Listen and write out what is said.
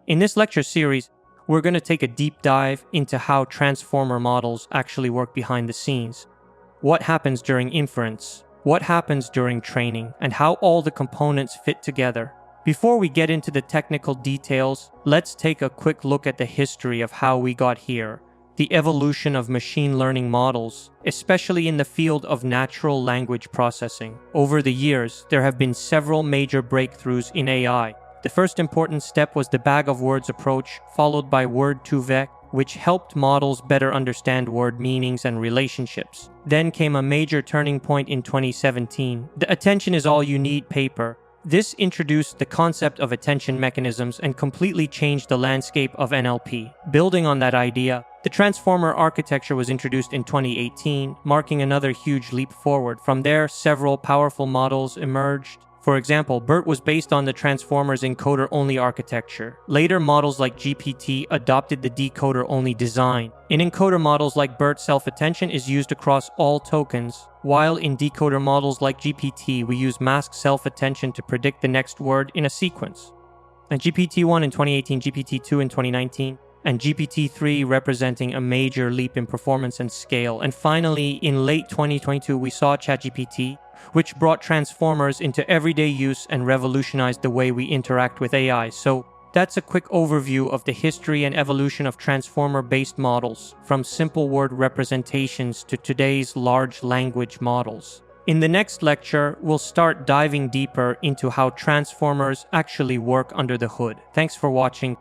In this lecture series, we're going to take a deep dive into how transformer models actually work behind the scenes, what happens during inference, what happens during training, and how all the components fit together. Before we get into the technical details, let's take a quick look at the history of how we got here, the evolution of machine learning models, especially in the field of natural language processing. Over the years, there have been several major breakthroughs in AI. The first important step was the bag of words approach, followed by word-to-vec, which helped models better understand word meanings and relationships. Then came a major turning point in 2017, the attention is all you need paper. This introduced the concept of attention mechanisms and completely changed the landscape of NLP. Building on that idea, the transformer architecture was introduced in 2018, marking another huge leap forward. From there, several powerful models emerged. For example, BERT was based on the transformer's encoder-only architecture. Later, models like GPT adopted the decoder-only design. In encoder models like BERT, self-attention is used across all tokens, while in decoder models like GPT, we use masked self-attention to predict the next word in a sequence. And GPT-1 in 2018, GPT-2 in 2019, and GPT-3 representing a major leap in performance and scale. And finally, in late 2022, we saw ChatGPT, which brought transformers into everyday use and revolutionized the way we interact with AI. So that's a quick overview of the history and evolution of transformer-based models, from simple word representations to today's large language models. In the next lecture, we'll start diving deeper into how transformers actually work under the hood. Thanks for watching.